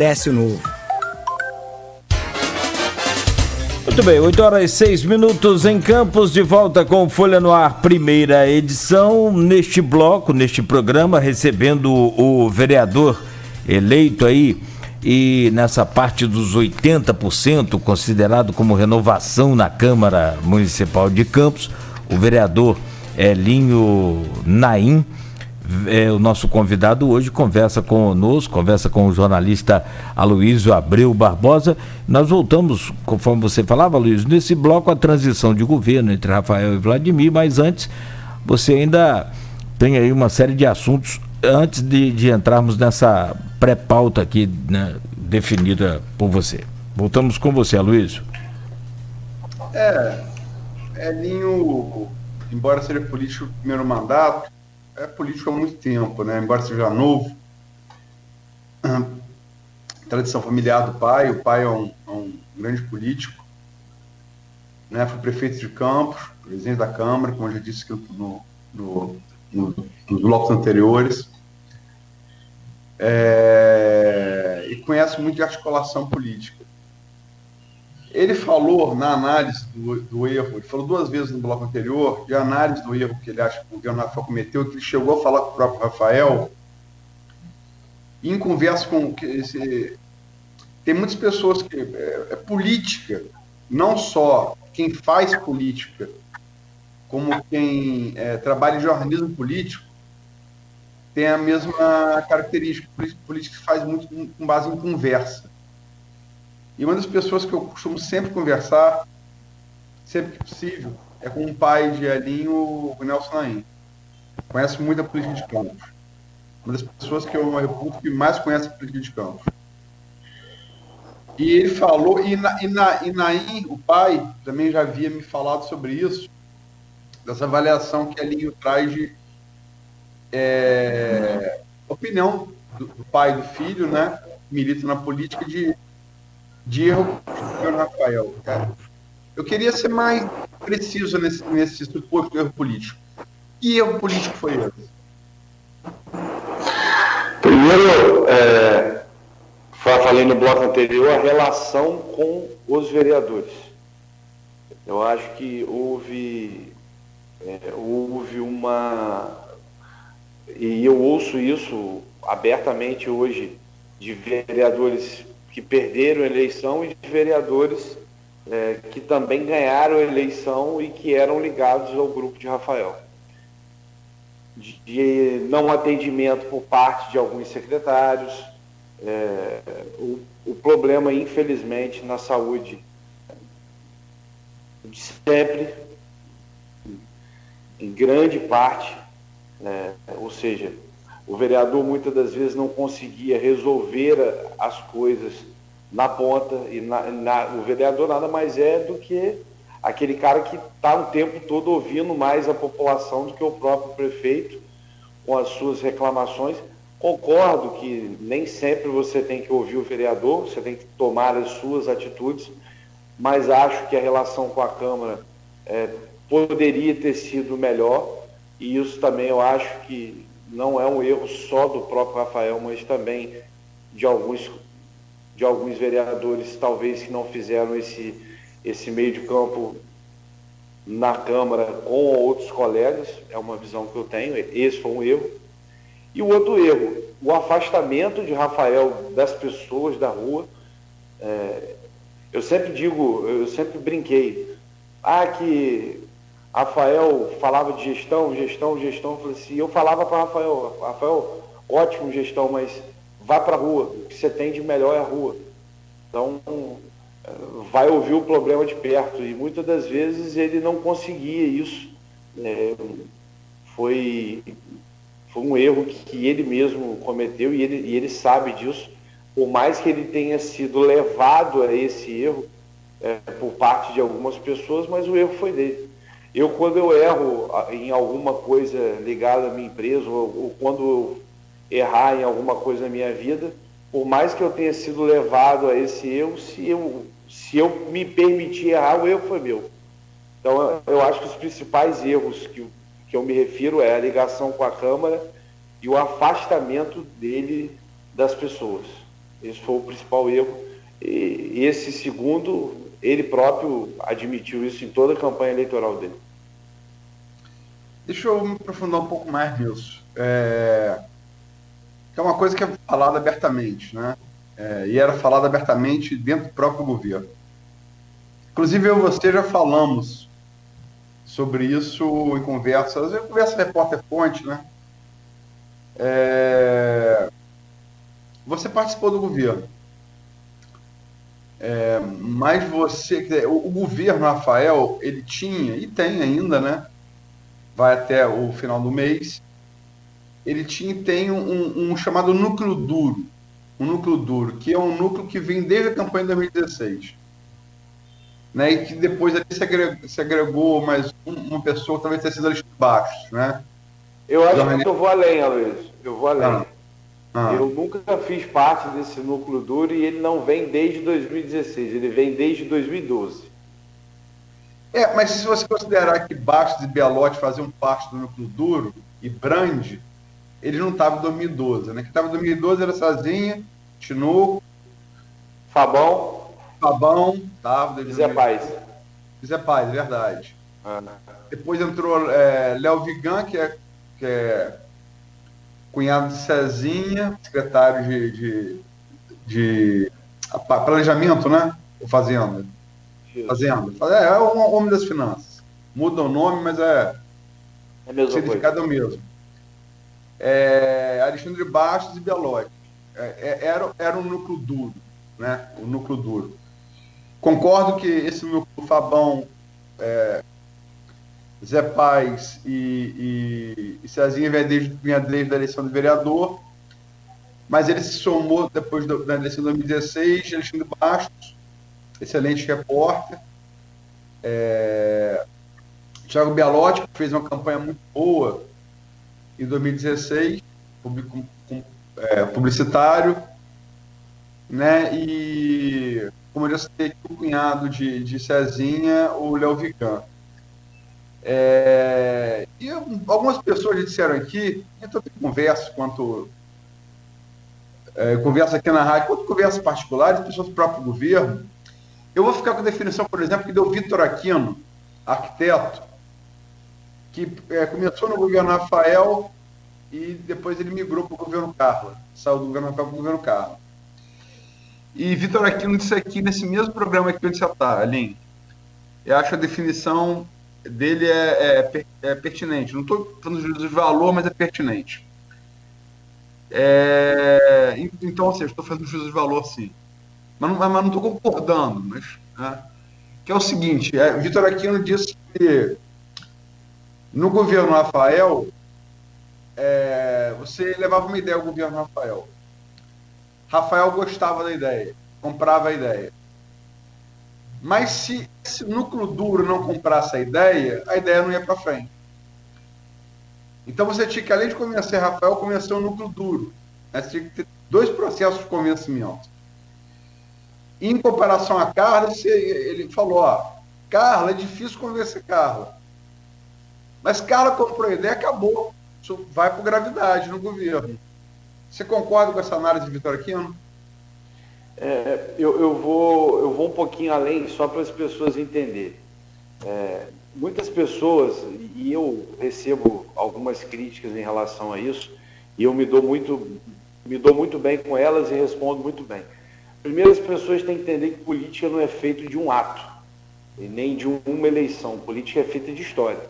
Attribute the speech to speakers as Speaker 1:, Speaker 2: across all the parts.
Speaker 1: Décio Novo.
Speaker 2: Muito bem, 8h06 em Campos, de volta com Folha no Ar, primeira edição. Neste bloco, neste programa, recebendo o vereador eleito aí, e nessa parte dos 80%, considerado como renovação na Câmara Municipal de Campos, o vereador Elinho Naim. O nosso convidado hoje conversa conosco, conversa com o jornalista Aloysio Abreu Barbosa. Nós voltamos, conforme você falava, Aloysio, nesse bloco a transição de governo entre Rafael e Vladimir, mas antes você ainda tem aí uma série de assuntos antes de entrarmos nessa pré-pauta aqui, né, definida por você. Voltamos com você, Aloysio.
Speaker 3: Elinho, embora seja político no primeiro mandato, é político há muito tempo, né? Embora seja novo, tradição familiar do pai, o pai é um grande político, né? Foi prefeito de Campos, presidente da Câmara, como eu já disse nos blocos anteriores, e conhece muito de articulação política. Ele falou na análise do erro, ele falou 2 vezes no bloco anterior, de análise do erro que ele acha que o governo Rafael cometeu, que ele chegou a falar com o próprio Rafael, e em conversa com... Tem muitas pessoas que... política, não só quem faz política, como quem trabalha em jornalismo político, tem a mesma característica. Política se faz muito com base em conversa. E uma das pessoas que eu costumo sempre conversar, sempre que possível, é com o pai de Elinho, o Nelson Naim. Conhece muito a política de Campos. Uma das pessoas que eu reputo que mais conhece a política de Campos. E ele falou, e Naim, o pai, também já havia me falado sobre isso, dessa avaliação que Elinho traz de opinião do pai e do filho, né? Milita na política de erro do governo Rafael. Eu queria ser mais preciso nesse suposto erro político. Que erro político foi esse?
Speaker 4: Primeiro, falei no bloco anterior, a relação com os vereadores. Eu acho que houve uma... E eu ouço isso abertamente hoje de vereadores que perderam a eleição e de vereadores que também ganharam a eleição e que eram ligados ao grupo de Rafael. De não atendimento por parte de alguns secretários, o problema, infelizmente, na saúde de sempre, em grande parte, ou seja, o vereador muitas das vezes não conseguia resolver as coisas na ponta, e o vereador nada mais é do que aquele cara que está o tempo todo ouvindo mais a população do que o próprio prefeito com as suas reclamações. Concordo que nem sempre você tem que ouvir o vereador, você tem que tomar as suas atitudes, mas acho que a relação com a Câmara poderia ter sido melhor, e isso também eu acho que não é um erro só do próprio Rafael, mas também de alguns vereadores, talvez, que não fizeram esse meio de campo na Câmara com outros colegas. É uma visão que eu tenho, esse foi um erro. E o outro erro, o afastamento de Rafael das pessoas da rua. Eu sempre brinquei, que Rafael falava de gestão, eu falei assim, eu falava para Rafael, ótimo gestão, mas vá para a rua, o que você tem de melhor é a rua. Então, vai ouvir o problema de perto, e muitas das vezes ele não conseguia isso. Foi um erro que ele mesmo cometeu, e ele sabe disso, por mais que ele tenha sido levado a esse erro por parte de algumas pessoas, mas o erro foi dele. Quando eu erro em alguma coisa ligada à minha empresa, ou quando eu errar em alguma coisa na minha vida, por mais que eu tenha sido levado a esse erro, se eu me permitir errar, o erro foi meu. Então, eu acho que os principais erros que eu me refiro é a ligação com a Câmara e o afastamento dele das pessoas. Esse foi o principal erro. E esse segundo, ele próprio admitiu isso em toda a campanha eleitoral dele.
Speaker 3: Deixa eu me aprofundar um pouco mais nisso. Que é uma coisa que é falada abertamente, né? E era falada abertamente dentro do próprio governo. Inclusive, eu e você já falamos sobre isso em conversas, conversa repórter-fonte, né? Você participou do governo, mas o governo, Rafael, ele tinha, e tem ainda, né? Vai até o final do mês, ele tem um chamado núcleo duro, que é um núcleo que vem desde a campanha de 2016. Né, e que depois ali se agregou mais uma pessoa, talvez tenha sido Alexandre Bastos, né?
Speaker 4: Eu acho que eu vou além, Aloysio. Eu vou além.
Speaker 3: Ah.
Speaker 4: Eu nunca fiz parte desse núcleo duro e ele não vem desde 2016, ele vem desde 2012.
Speaker 3: Mas se você considerar que Bastos e Belotti faziam parte do núcleo duro e Brandi, ele não estava em 2012, né? Que estava em 2012 era Cezinha, Tinoco,
Speaker 4: Fabão,
Speaker 3: tava.
Speaker 4: Zé Paz.
Speaker 3: Zé Paz, verdade. Depois entrou Léo Vigan, que é cunhado de Cezinha, secretário de planejamento, né? Ou Fazenda. É um homem das finanças. Muda o nome, mas o significado é o mesmo. Alexandre Bastos e Belotti. Era um núcleo duro, né? O núcleo duro. Concordo que esse núcleo Fabão, Zé Paz e Cezinha vinha desde a eleição do vereador, mas ele se somou depois da eleição de 2016, Alexandre Bastos, excelente repórter, Thiago Belotti, que fez uma campanha muito boa em 2016, publicitário, né? E, como eu já citei, o cunhado de Cezinha, o Léo Vigan. E algumas pessoas já disseram aqui, eu converso conversa aqui na rádio, quanto conversas particulares, pessoas do próprio governo. Eu vou ficar com a definição, por exemplo, que deu Vitor Aquino, arquiteto, que começou no governo Rafael e depois ele migrou para o governo Carla, saiu do governo Rafael para o governo Carla. E Vitor Aquino disse aqui, nesse mesmo programa que eu disse, Aline, eu acho a definição dele pertinente. Não estou falando de juízo de valor, mas é pertinente. Então, ou seja, estou fazendo juízo de valor, sim. Mas não estou concordando. Que é o seguinte, Vitor Aquino disse que no governo Rafael, você levava uma ideia ao governo Rafael. Rafael gostava da ideia, comprava a ideia. Mas se esse núcleo duro não comprasse a ideia não ia para frente. Então você tinha que, além de convencer Rafael, convencer o núcleo duro. Você tinha que ter 2 processos de convencimento. Em comparação a Carla, ele falou, Carla, é difícil convencer Carla. Mas Carla comprou a ideia, acabou. Isso vai por gravidade no governo. Você concorda com essa análise de Vitor Aquino?
Speaker 4: Eu vou um pouquinho além, só para as pessoas entenderem. Muitas pessoas, e eu recebo algumas críticas em relação a isso, e eu me dou muito bem com elas e respondo muito bem. Primeiro, as pessoas têm que entender que política não é feito de um ato, e nem de uma eleição. Política é feita de história.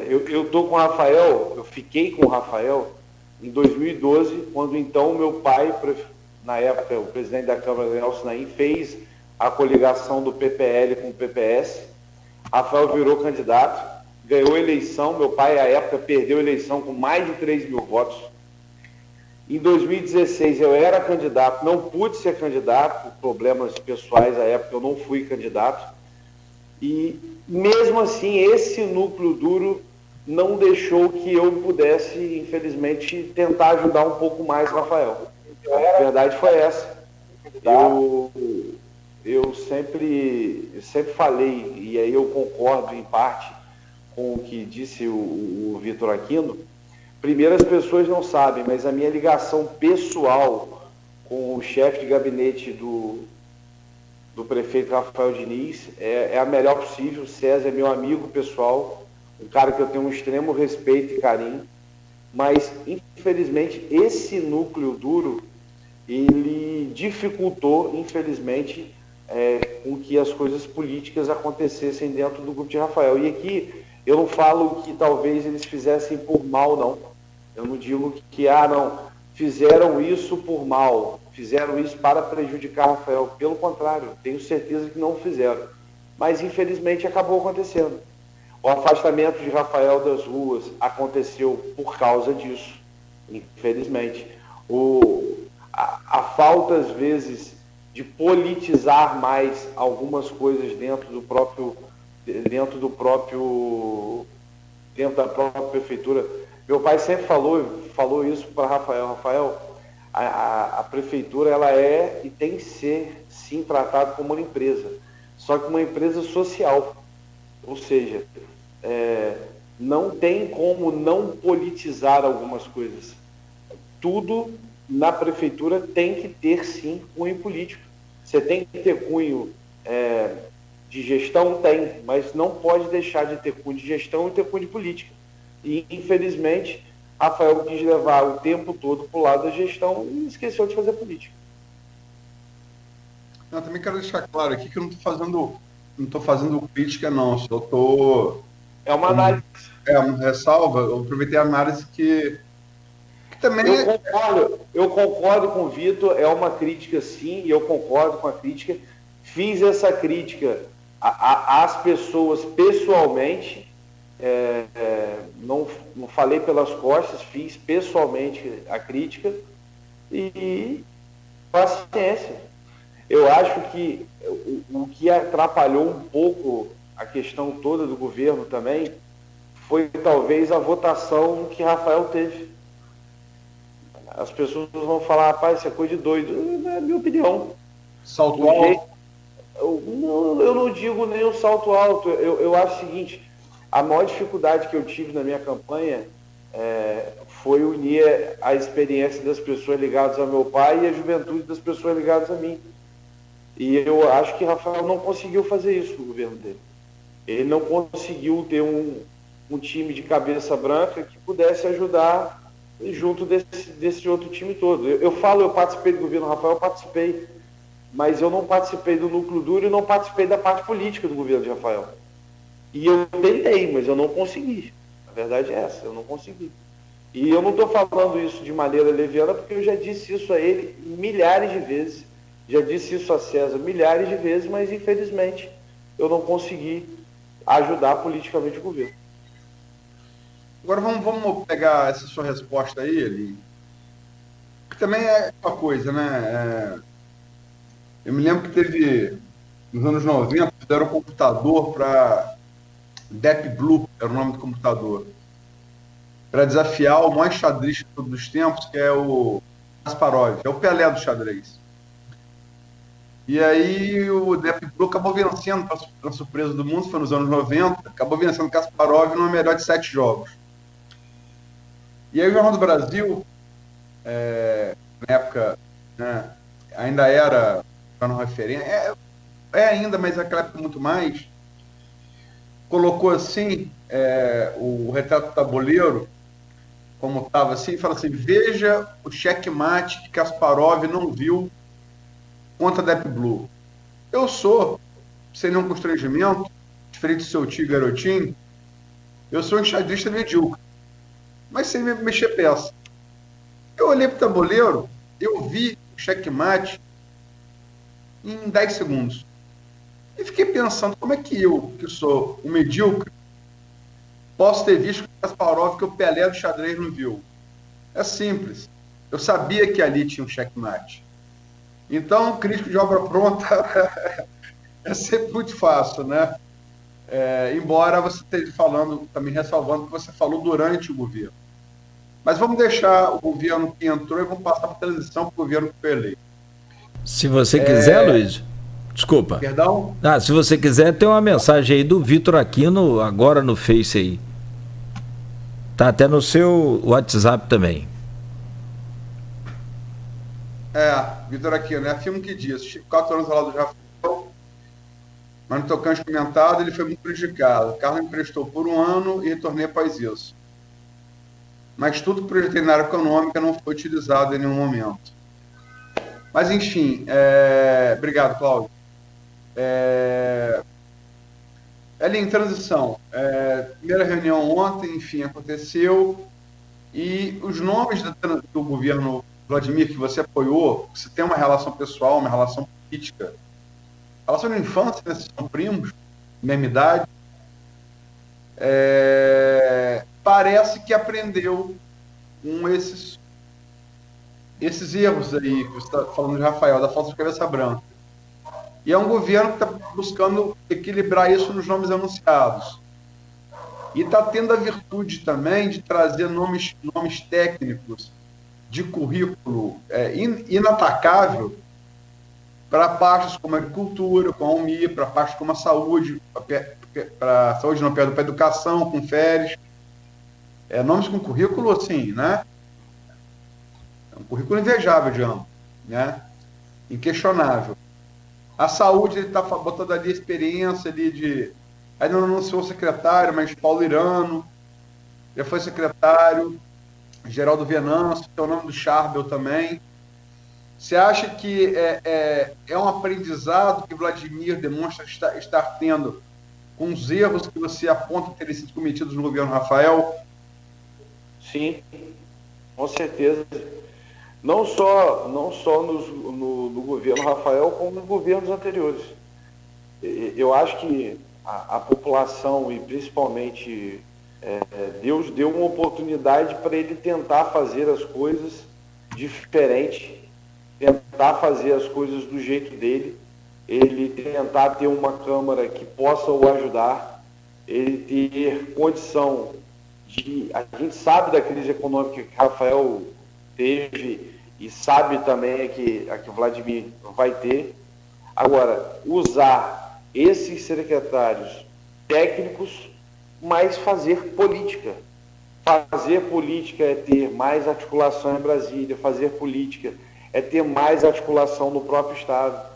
Speaker 4: Eu estou com o Rafael, eu fiquei com o Rafael em 2012, quando então meu pai, na época o presidente da Câmara, Nelson Naim, fez a coligação do PPL com o PPS. Rafael virou candidato, ganhou a eleição, meu pai à época perdeu a eleição com mais de 3 mil votos. Em 2016 eu era candidato, não pude ser candidato, por problemas pessoais à época eu não fui candidato. E mesmo assim esse núcleo duro não deixou que eu pudesse, infelizmente, tentar ajudar um pouco mais o Rafael. A verdade foi essa. Eu sempre falei, e aí eu concordo em parte com o que disse o Vitor Aquino. Primeiro, as pessoas não sabem, mas a minha ligação pessoal com o chefe de gabinete do prefeito Rafael Diniz, é a melhor possível. César é meu amigo pessoal, um cara que eu tenho um extremo respeito e carinho, mas infelizmente esse núcleo duro, ele dificultou, infelizmente, com que as coisas políticas acontecessem dentro do grupo de Rafael. E aqui eu não falo que talvez eles fizessem por mal, não. Eu não digo que não, fizeram isso por mal, fizeram isso para prejudicar Rafael. Pelo contrário, tenho certeza que não fizeram. Mas, infelizmente, acabou acontecendo. O afastamento de Rafael das ruas aconteceu por causa disso, infelizmente. A falta, às vezes, de politizar mais algumas coisas dentro da própria prefeitura. Meu pai sempre falou isso para Rafael. Rafael, a prefeitura ela é e tem que ser, sim, tratada como uma empresa. Só que uma empresa social. Ou seja, não tem como não politizar algumas coisas. Tudo na prefeitura tem que ter, sim, cunho político. Você tem que ter cunho de gestão? Tem, mas não pode deixar de ter cunho de gestão e ter cunho de política. E, infelizmente, Rafael quis levar o tempo todo para o lado da gestão e esqueceu de fazer política.
Speaker 3: Eu também quero deixar claro aqui que eu não estou fazendo crítica, não. Só estou...
Speaker 4: É uma análise.
Speaker 3: Uma ressalva. Eu aproveitei a análise que também...
Speaker 4: Eu concordo com o Vitor, é uma crítica, sim, e eu concordo com a crítica. Fiz essa crítica às pessoas pessoalmente, não falei pelas costas, fiz pessoalmente a crítica e paciência. Eu acho que o que atrapalhou um pouco a questão toda do governo também foi talvez a votação que Rafael teve. As pessoas vão falar, rapaz, isso é coisa de doido. É a minha opinião.
Speaker 3: Salto alto?
Speaker 4: Eu não digo nem o salto alto. Eu acho o seguinte, a maior dificuldade que eu tive na minha campanha foi unir a experiência das pessoas ligadas ao meu pai e a juventude das pessoas ligadas a mim. E eu acho que Rafael não conseguiu fazer isso no governo dele. Ele não conseguiu ter um time de cabeça branca que pudesse ajudar junto desse outro time todo. Eu participei do governo Rafael, eu participei, mas eu não participei do núcleo duro e não participei da parte política do governo de Rafael. E eu tentei, mas eu não consegui. A verdade é essa, eu não consegui. E eu não estou falando isso de maneira leviana, porque eu já disse isso a ele milhares de vezes, já disse isso a César milhares de vezes, mas infelizmente eu não consegui ajudar politicamente o governo.
Speaker 3: Agora vamos pegar essa sua resposta aí, Eli, que também é uma coisa, né? Eu me lembro que teve, nos anos 90, fizeram um computador para Deep Blue, era o nome do computador, para desafiar o maior xadrez de todos os tempos, que é o Kasparov, é o Pelé do xadrez. E aí o Deep Blue acabou vencendo, para surpresa do mundo, foi nos anos 90, acabou vencendo o Kasparov numa melhor de 7 jogos. E aí o Jornal do Brasil, na época, né, ainda era jornal referência, ainda, mas naquela época muito mais, colocou assim, o retrato do tabuleiro, como estava assim, e fala assim, veja o checkmate que Kasparov não viu contra Deep Blue. Eu sou, sem nenhum constrangimento, diferente do seu tio garotinho, eu sou um enxadrista medíocre, mas sem mexer peça. Eu olhei para o tabuleiro, eu vi o checkmate em 10 segundos. E fiquei pensando, como é que eu, que sou um medíocre, posso ter visto o Kasparov que o Pelé do xadrez não viu? É simples. Eu sabia que ali tinha um checkmate. Então, crítico de obra pronta é sempre muito fácil, né? Embora você esteja falando, também ressalvando o que você falou durante o governo. Mas vamos deixar o governo que entrou e vamos passar para a transição para o governo que foi eleito.
Speaker 2: Se você quiser, Luiz, desculpa.
Speaker 3: Perdão?
Speaker 2: Se você quiser, tem uma mensagem aí do Vitor Aquino, agora no Face aí. Tá até no seu WhatsApp também.
Speaker 3: Vitor Aquino, afirmo que diz, estive 4 anos ao lado do Rafael, mas no tocante comentado, ele foi muito prejudicado. O Carlos me emprestou por 1 ano e retornei após isso. Mas tudo que projetei na área econômica não foi utilizado em nenhum momento. Mas, enfim, obrigado, Cláudio. Ali em transição, primeira reunião ontem, enfim, aconteceu, e os nomes do governo Vladimir, que você apoiou, você tem uma relação pessoal, uma relação política, relação de infância, né? São primos, mesma idade, parece que aprendeu com esses erros aí, que você está falando de Rafael, da falta de cabeça branca. E é um governo que está buscando equilibrar isso nos nomes anunciados. E está tendo a virtude também de trazer nomes técnicos de currículo inatacável para pastas como a agricultura, com a UMI, para pastas como a saúde, para a saúde não, para a educação, com férias. Nomes com currículo, assim, né? É um currículo invejável, digamos, né? Inquestionável. A saúde, ele está botando ali a experiência ali de... Ainda não anunciou o secretário, mas Paulo Irano já foi secretário, Geraldo Venâncio, tem o nome do Charbel também. Você acha que é um aprendizado que Vladimir demonstra estar tendo com os erros que você aponta terem sido cometidos no governo Rafael?
Speaker 4: Sim, com certeza. Não só no governo Rafael, como nos governos anteriores. Eu acho que a população, e principalmente Deus, deu uma oportunidade para ele tentar fazer as coisas diferente, tentar fazer as coisas do jeito dele, ele tentar ter uma Câmara que possa o ajudar, ele ter condição de... A gente sabe da crise econômica que Rafael teve e sabe também a que Vladimir vai ter. Agora, usar esses secretários técnicos, mas fazer política. Fazer política é ter mais articulação em Brasília, fazer política é ter mais articulação no próprio Estado.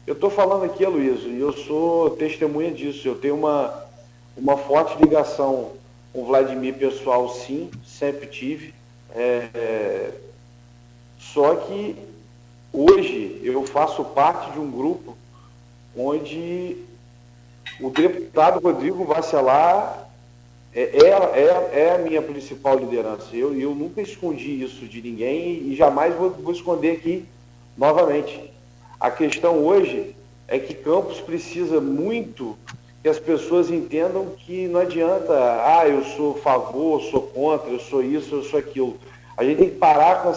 Speaker 4: Eu estou falando aqui, Aloysio, e eu sou testemunha disso. Eu tenho uma forte ligação com o Vladimir pessoal, sim, sempre tive. Só que hoje eu faço parte de um grupo onde o deputado Rodrigo Bacelar é a minha principal liderança. Eu nunca escondi isso de ninguém e jamais vou esconder aqui novamente. A questão hoje é que Campos precisa muito que as pessoas entendam que não adianta, eu sou a favor, eu sou contra, eu sou isso, eu sou aquilo. A gente tem que parar com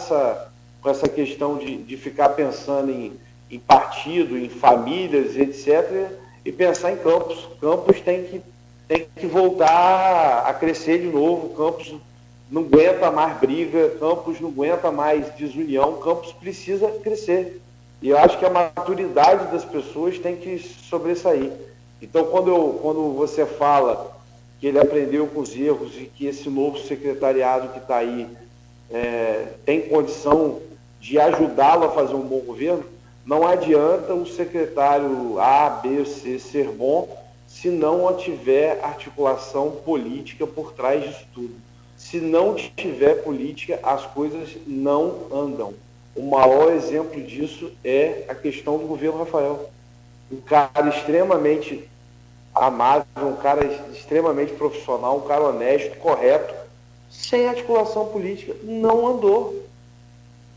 Speaker 4: essa questão de ficar pensando em partido, em famílias, etc., e pensar em Campos. Campos tem que voltar a crescer de novo. Campos não aguenta mais briga, Campos não aguenta mais desunião, Campos precisa crescer. E eu acho que a maturidade das pessoas tem que sobressair. Então, quando você fala que ele aprendeu com os erros e que esse novo secretariado que está aí tem condição de ajudá-lo a fazer um bom governo, não adianta o secretário A, B, C ser bom se não tiver articulação política por trás disso tudo. Se não tiver política, as coisas não andam. O maior exemplo disso é a questão do governo Rafael. Um cara extremamente amável, um cara extremamente profissional, um cara honesto, correto, sem articulação política, não andou.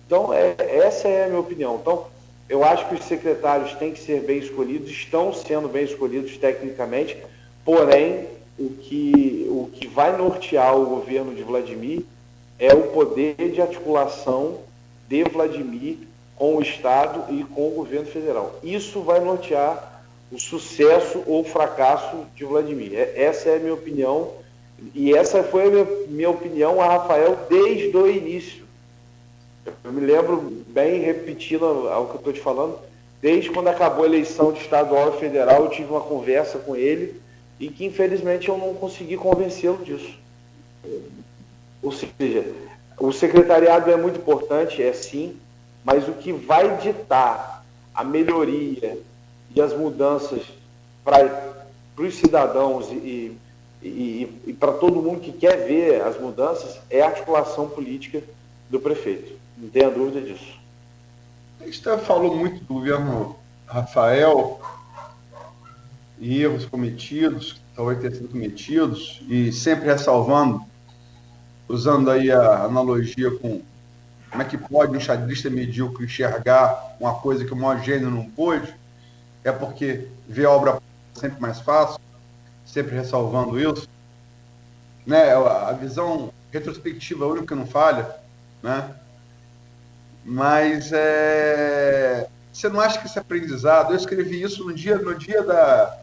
Speaker 4: Então, essa é a minha opinião. Então, eu acho que os secretários têm que ser bem escolhidos, estão sendo bem escolhidos tecnicamente, porém, o que vai nortear o governo de Vladimir é o poder de articulação de Vladimir com o Estado e com o governo federal. Isso vai nortear o sucesso ou o fracasso de Vladimir. Essa é a minha opinião, e essa foi a minha opinião a Rafael desde o início. Eu me lembro bem, repetindo o que eu estou te falando, desde quando acabou a eleição de estadual e federal, eu tive uma conversa com ele e que, infelizmente, eu não consegui convencê-lo disso. Ou seja, o secretariado é muito importante, sim, mas o que vai ditar a melhoria e as mudanças para os cidadãos e para todo mundo que quer ver as mudanças é a articulação política do prefeito. Não tenha dúvida disso.
Speaker 3: A gente falou muito do governo Rafael e erros cometidos, talvez tenham sido cometidos, e sempre ressalvando, usando aí a analogia com como é que pode um xadrista medíocre enxergar uma coisa que o maior gênio não pôde, é porque vê a obra sempre mais fácil, sempre ressalvando isso, né? A visão retrospectiva é a única que não falha, né? Mas você não acha que esse aprendizado... Eu escrevi isso no dia da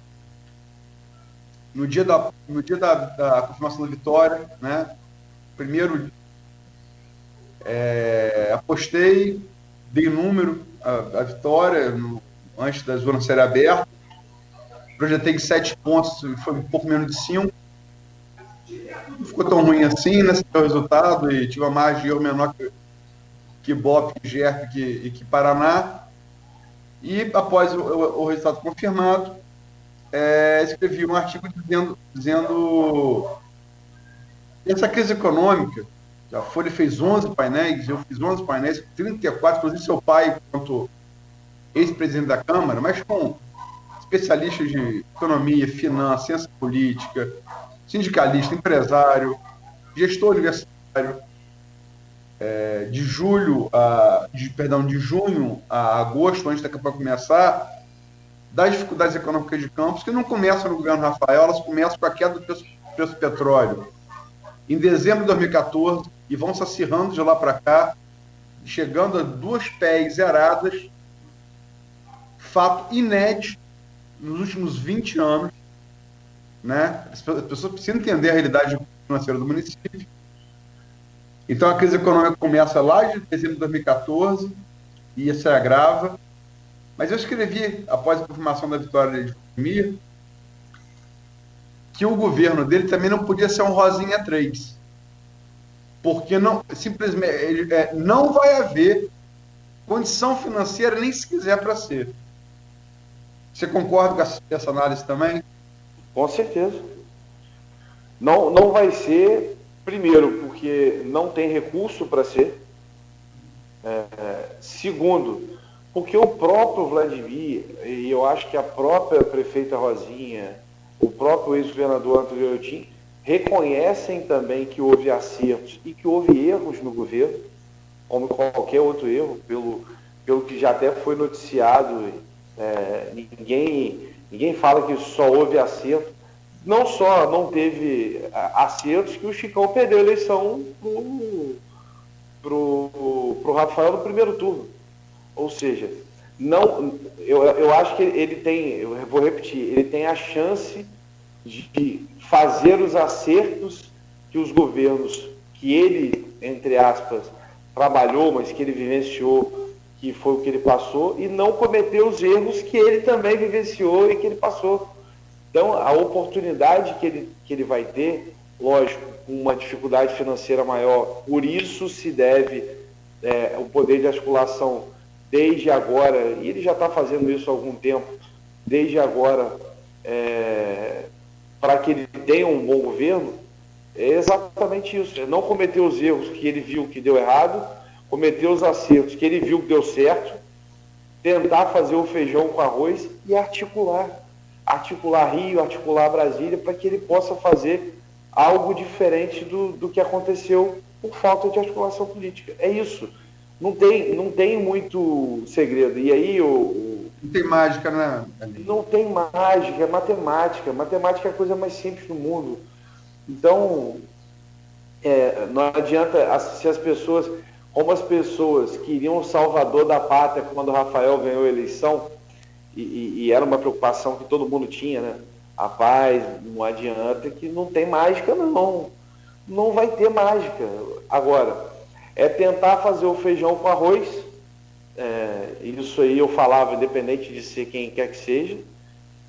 Speaker 3: confirmação da vitória, né? Primeiro, apostei, dei número à vitória antes das urnas serem abertas, projetei em 7 pontos, foi um pouco menos de 5. Não ficou tão ruim assim, né? Esse foi o resultado, e tive uma margem de erro menor que BOP, que GERP e que Paraná. E após o resultado confirmado, escrevi um artigo dizendo essa crise econômica, a Folha fez 11 painéis, eu fiz 11 painéis, 34, inclusive seu pai, quanto ex-presidente da Câmara, mas com especialistas de economia, finanças, ciência política, sindicalista, empresário, gestor universitário, de junho a agosto, antes da campanha começar, das dificuldades econômicas de Campos, que não começam no governo Rafael, elas começam com a queda do preço do petróleo em dezembro de 2014 e vão se acirrando de lá para cá, chegando a 2 PECs zeradas, fato inédito nos últimos 20 anos, né? As pessoas precisam entender a realidade financeira do município. Então, a crise econômica começa lá de dezembro de 2014 e se agrava. Mas eu escrevi, após a confirmação da vitória de Vladimir, que o governo dele também não podia ser um Rosinha 3. Porque simplesmente não vai haver condição financeira, nem se quiser, para ser. Você concorda com essa análise também?
Speaker 4: Com certeza. Não vai ser, primeiro, porque não tem recurso para ser. Segundo, porque o próprio Vladimir, e eu acho que a própria prefeita Rosinha, o próprio ex-governador Antônio Eutim, reconhecem também que houve acertos e que houve erros no governo, como qualquer outro erro, pelo que já até foi noticiado. Ninguém fala que só houve acerto. Não só não teve acertos, que o Chicão perdeu a eleição pro Rafael no primeiro turno. Ou seja, eu acho que ele tem, eu vou repetir, ele tem a chance de fazer os acertos que os governos que ele, entre aspas, trabalhou, mas que ele vivenciou, que foi o que ele passou, e não cometer os erros que ele também vivenciou e que ele passou. Então, a oportunidade que ele vai ter, lógico, com uma dificuldade financeira maior, por isso se deve o poder de articulação desde agora, e ele já está fazendo isso há algum tempo, desde agora, para que ele tenha um bom governo, é exatamente isso. É não cometer os erros que ele viu que deu errado, cometer os acertos que ele viu que deu certo, tentar fazer o feijão com arroz e articular Rio, articular Brasília, para que ele possa fazer algo diferente do que aconteceu por falta de articulação política. É isso. Não tem muito segredo. E aí
Speaker 3: não tem mágica, né?
Speaker 4: Não tem mágica, é matemática. Matemática é a coisa mais simples do mundo. Então, não adianta, se as pessoas, como as pessoas queriam o salvador da pátria quando o Rafael ganhou a eleição, e era uma preocupação que todo mundo tinha, né? Rapaz, não adianta, que não tem mágica, não. Não vai ter mágica. Agora, é tentar fazer o feijão com arroz, isso aí eu falava, independente de ser quem quer que seja,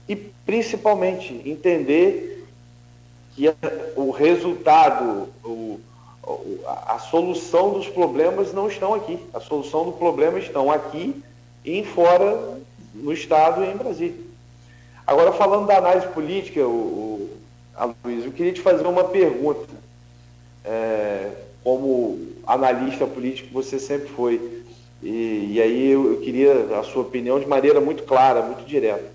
Speaker 4: e principalmente entender que o resultado, a solução dos problemas não estão aqui. A solução do problema estão aqui e em fora, no Estado e em Brasília. Agora, falando da análise política, Luiz, eu queria te fazer uma pergunta. Como analista político, você sempre foi. E aí eu queria a sua opinião de maneira muito clara, muito direta.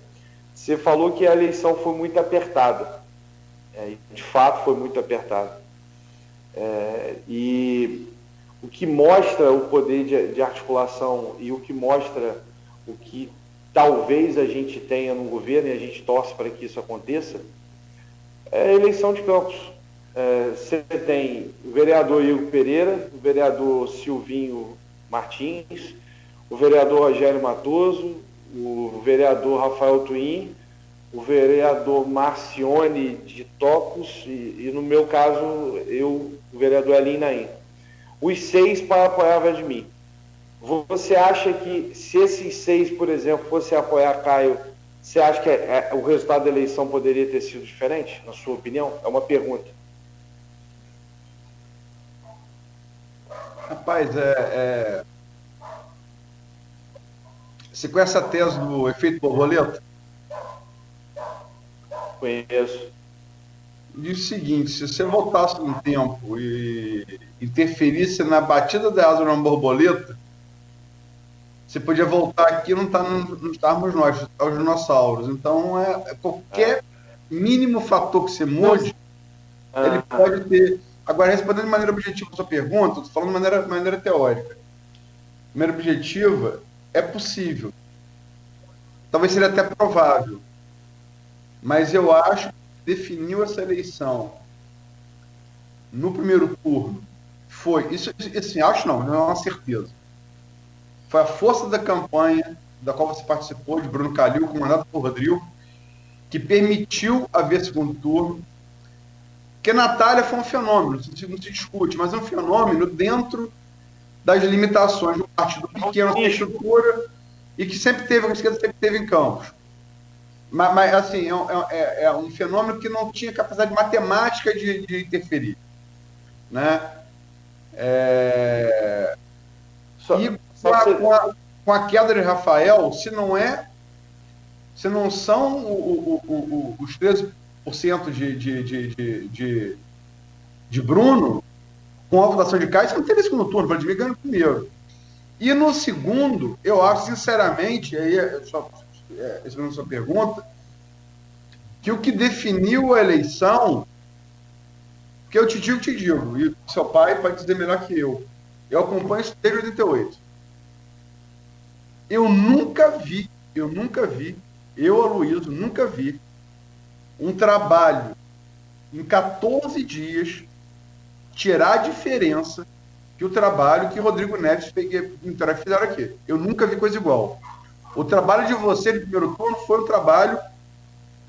Speaker 4: Você falou que a eleição foi muito apertada. De fato, foi muito apertada. E o que mostra o poder de articulação e o que mostra o que talvez a gente tenha no governo, e a gente torce para que isso aconteça, é a eleição de campos. Você tem o vereador Igor Pereira, o vereador Silvinho Martins, o vereador Rogério Matoso, o vereador Rafael Twin, o vereador Marcione de Tocos e no meu caso, o vereador Elim Naim. Os 6 para apoiar Vladimir. Você acha que se esses 6, por exemplo, fossem apoiar Caio, você acha que o resultado da eleição poderia ter sido diferente, na sua opinião? É uma pergunta.
Speaker 3: Rapaz, você conhece a tese do efeito borboleta?
Speaker 4: Conheço.
Speaker 3: Diz o seguinte: se você voltasse no tempo e interferisse na batida da asa de uma borboleta, você podia voltar aqui e não estarmos nós, os dinossauros. Então, qualquer mínimo fator que você mude, ele pode ter. Agora, respondendo de maneira objetiva a sua pergunta, estou falando de maneira teórica. De maneira objetiva, é possível. Talvez seja até provável. Mas eu acho que definiu essa eleição no primeiro turno foi, isso assim, acho não é uma certeza. Foi a força da campanha da qual você participou, de Bruno Calil, comandado por Rodrigo, que permitiu haver segundo turno. Porque Natália foi um fenômeno, não se discute, mas é um fenômeno dentro das limitações do partido pequeno, sem estrutura, e que sempre teve, a esquerda sempre teve em Campos. Mas assim, é um fenômeno que não tinha capacidade matemática de interferir. Né? Com a queda de Rafael, se não são os 13% de Bruno, com a votação de Caio, você não teve segundo turno, Vladimir ganha no primeiro. E no segundo, eu acho, sinceramente, aí respondendo a sua pergunta, que o que definiu a eleição, que eu te digo, e seu pai pode dizer melhor que eu acompanho isso desde 88. Eu nunca vi, Aloysio, nunca vi um trabalho em 14 dias tirar a diferença que o trabalho que Rodrigo Neves fizeram aqui. Eu nunca vi coisa igual. O trabalho de você no primeiro turno foi um trabalho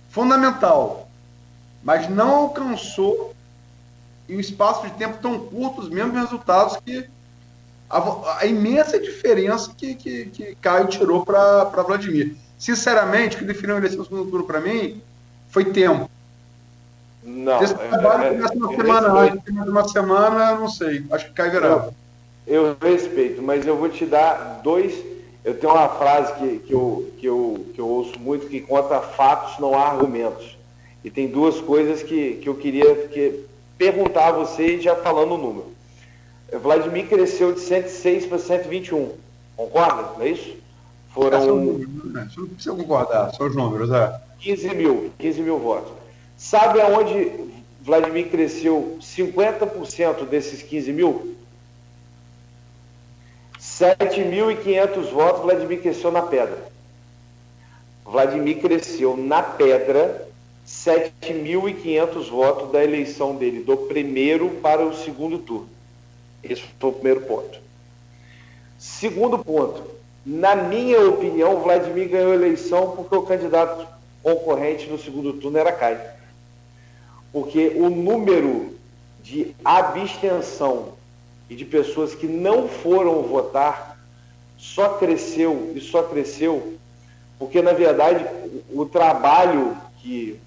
Speaker 3: fundamental, mas não alcançou em um espaço de tempo tão curto os mesmos resultados que a imensa diferença que Caio tirou para Vladimir. Sinceramente, o que definiu a eleição do segundo turno para mim foi tempo.
Speaker 4: Não.
Speaker 3: Esse trabalho começa uma semana antes, uma semana, não sei. Acho que Caio virava.
Speaker 4: Eu respeito, mas eu vou te dar 2. Eu tenho uma frase que eu ouço muito, que contra fatos não há argumentos. E tem 2 coisas que eu queria perguntar a você, já falando o número. Vladimir cresceu de 106 para 121. Concorda? Não é isso? Foram...
Speaker 3: Você não precisa concordar, são os números.
Speaker 4: 15 mil votos. Sabe aonde Vladimir cresceu 50% desses 15 mil? 7.500 votos, Vladimir cresceu na Pedra. Vladimir cresceu na Pedra 7.500 votos da eleição dele, do primeiro para o segundo turno. Esse foi o primeiro ponto. Segundo ponto, na minha opinião, Vladimir ganhou a eleição porque o candidato concorrente no segundo turno era Caio. Porque o número de abstenção e de pessoas que não foram votar só cresceu porque, na verdade, o trabalho que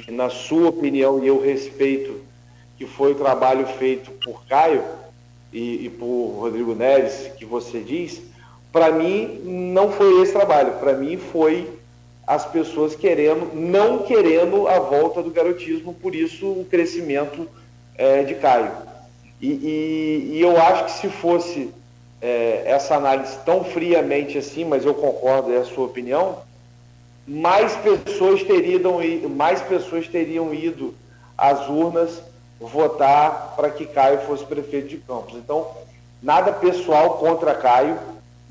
Speaker 4: na sua opinião, e eu respeito, que foi o trabalho feito por Caio e por Rodrigo Neves, que você diz, para mim não foi esse trabalho. Para mim foi as pessoas não querendo a volta do garotismo, por isso o crescimento de Caio. E eu acho que se fosse essa análise tão friamente assim, mas eu concordo, é a sua opinião, mais pessoas teriam ido às urnas votar para que Caio fosse prefeito de Campos. Então, nada pessoal contra Caio,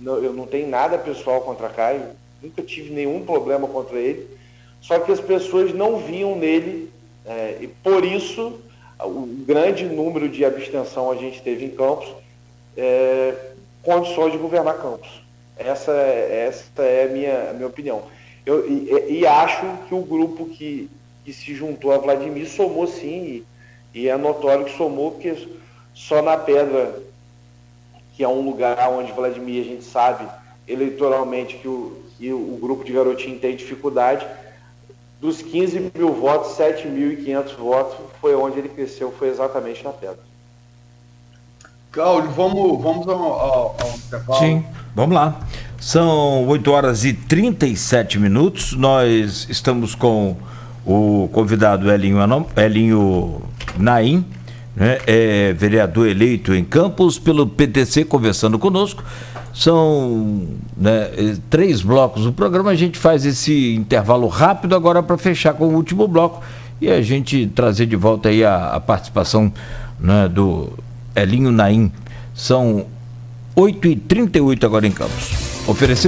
Speaker 4: eu não tenho nada pessoal contra Caio, nunca tive nenhum problema contra ele, só que as pessoas não viam nele, e por isso o grande número de abstenção a gente teve em Campos, condições de governar Campos. Essa é a minha opinião. E acho que o grupo que se juntou a Vladimir somou sim, e é notório que somou, porque só na Pedra, que é um lugar onde Vladimir, a gente sabe eleitoralmente que o grupo de Garotinho tem dificuldade, dos 15 mil votos, 7.500 votos foi onde ele cresceu, foi exatamente na Pedra.
Speaker 3: Cláudio, vamos ao intervalo.
Speaker 2: Sim, vamos lá. São 8h37. Nós estamos com o convidado Elinho Naim, né, vereador eleito em Campos pelo PTC, conversando conosco. São 3 blocos do programa. A gente faz esse intervalo rápido agora para fechar com o último bloco e a gente trazer de volta aí a participação, né, do Elinho Naim. São 8h38 agora em Campos. Oferecido